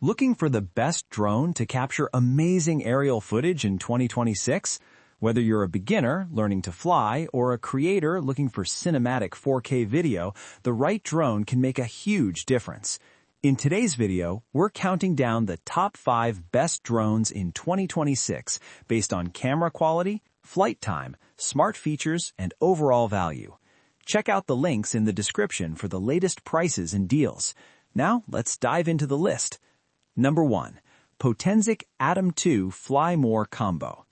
Looking for the best drone to capture amazing aerial footage in 2026? Whether you're a beginner learning to fly or a creator looking for cinematic 4K video, the right drone can make a huge difference. In today's video, we're counting down the top 5 best drones in 2026 based on camera quality, flight time, smart features, and overall value. Check out the links in the description for the latest prices and deals. Now, let's dive into the list. Number 1. Potenzic Atom 2 Fly More Combo.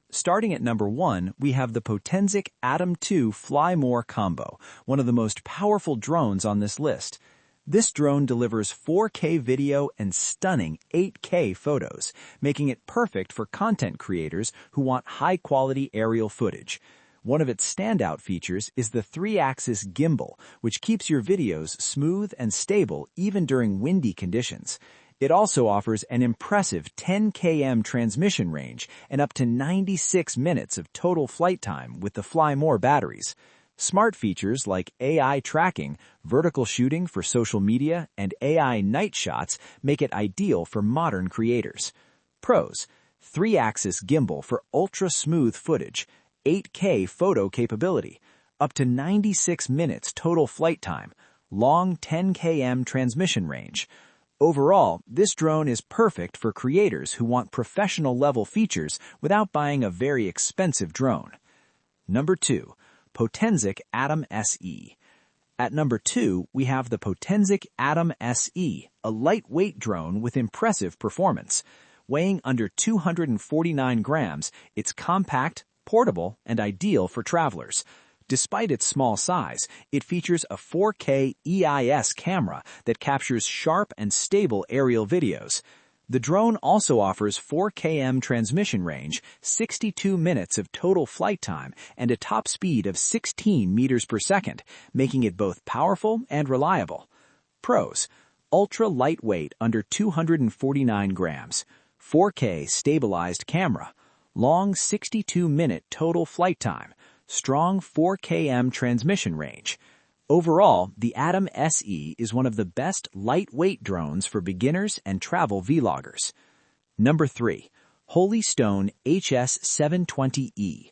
Starting at number 1, we have the Potenzic Atom 2 Fly More Combo, one of the most powerful drones on this list. This drone delivers 4K video and stunning 8K photos, making it perfect for content creators who want high-quality aerial footage. One of its standout features is the 3-axis gimbal, which keeps your videos smooth and stable even during windy conditions. It also offers an impressive 10 km transmission range and up to 96 minutes of total flight time with the Fly More batteries. Smart features like AI tracking, vertical shooting for social media, and AI night shots make it ideal for modern creators. Pros: 3-axis gimbal for ultra-smooth footage, 8K photo capability, up to 96 minutes total flight time, long 10 km transmission range. Overall, this drone is perfect for creators who want professional-level features without buying a very expensive drone. Number 2. Potenzic Atom SE. At number 2, we have the Potenzic Atom SE, a lightweight drone with impressive performance. Weighing under 249 grams, it's compact, portable, and ideal for travelers. Despite its small size, it features a 4K EIS camera that captures sharp and stable aerial videos. The drone also offers 4 km transmission range, 62 minutes of total flight time, and a top speed of 16 meters per second, making it both powerful and reliable. Pros: ultra lightweight under 249 grams, 4K stabilized camera, long 62-minute total flight time, strong 4 km transmission range. Overall, the Atom SE is one of the best lightweight drones for beginners and travel vloggers. Number 3. Holy Stone HS720E.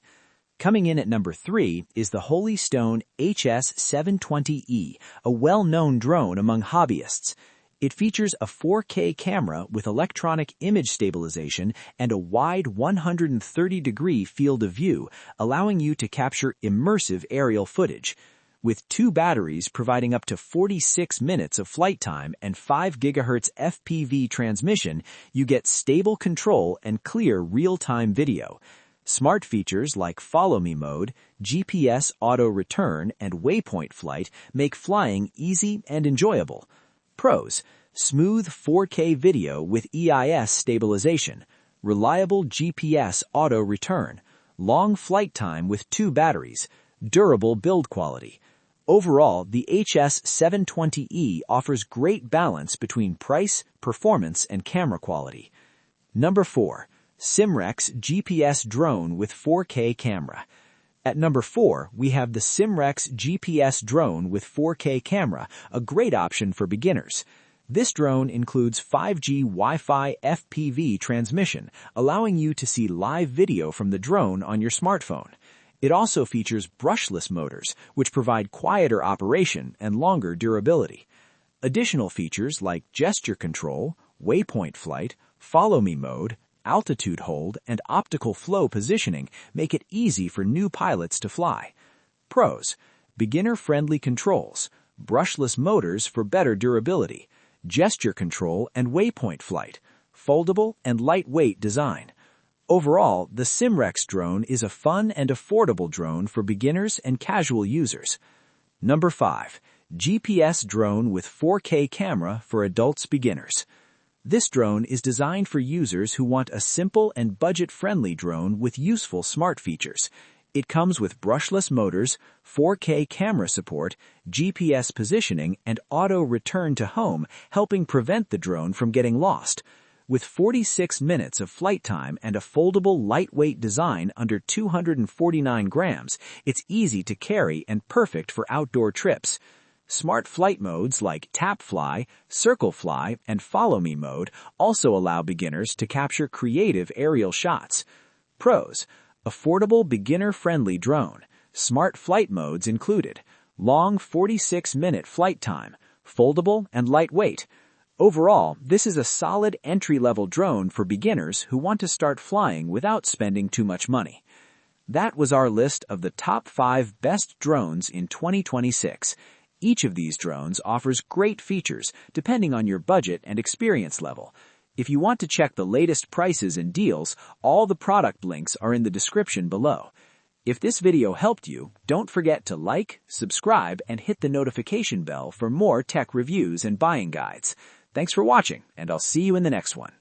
Coming in at number 3 is the Holy Stone HS720E, a well-known drone among hobbyists. It features a 4K camera with electronic image stabilization and a wide 130-degree field of view, allowing you to capture immersive aerial footage. With 2 batteries providing up to 46 minutes of flight time and 5 GHz FPV transmission, you get stable control and clear real-time video. Smart features like Follow Me mode, GPS auto return, and waypoint flight make flying easy and enjoyable. Pros: smooth 4K video with EIS stabilization, reliable GPS auto return, long flight time with 2 batteries, durable build quality. Overall, the HS720E offers great balance between price, performance, and camera quality. Number 4. Simrex GPS Drone with 4K camera. At number 4, we have the Simrex GPS Drone with 4K camera, a great option for beginners. This drone includes 5G Wi-Fi FPV transmission, allowing you to see live video from the drone on your smartphone. It also features brushless motors, which provide quieter operation and longer durability. Additional features like gesture control, waypoint flight, Follow Me mode, altitude hold, and optical flow positioning make it easy for new pilots to fly. Pros: beginner-friendly controls, brushless motors for better durability, gesture control and waypoint flight, foldable and lightweight design. Overall, the Simrex drone is a fun and affordable drone for beginners and casual users. Number 5. GPS Drone with 4K camera for adults beginners. This drone is designed for users who want a simple and budget-friendly drone with useful smart features. It comes with brushless motors, 4K camera support, GPS positioning, and auto return to home, helping prevent the drone from getting lost. With 46 minutes of flight time and a foldable lightweight design under 249 grams, it's easy to carry and perfect for outdoor trips. Smart flight modes like tap fly, circle fly, and follow me mode also allow beginners to capture creative aerial shots. Pros: affordable beginner-friendly drone, smart flight modes included, long 46-minute flight time, foldable and lightweight. Overall, this is a solid entry-level drone for beginners who want to start flying without spending too much money. That was our list of the top 5 best drones in 2026. Each of these drones offers great features depending on your budget and experience level. If you want to check the latest prices and deals, all the product links are in the description below. If this video helped you, don't forget to like, subscribe, and hit the notification bell for more tech reviews and buying guides. Thanks for watching, and I'll see you in the next one.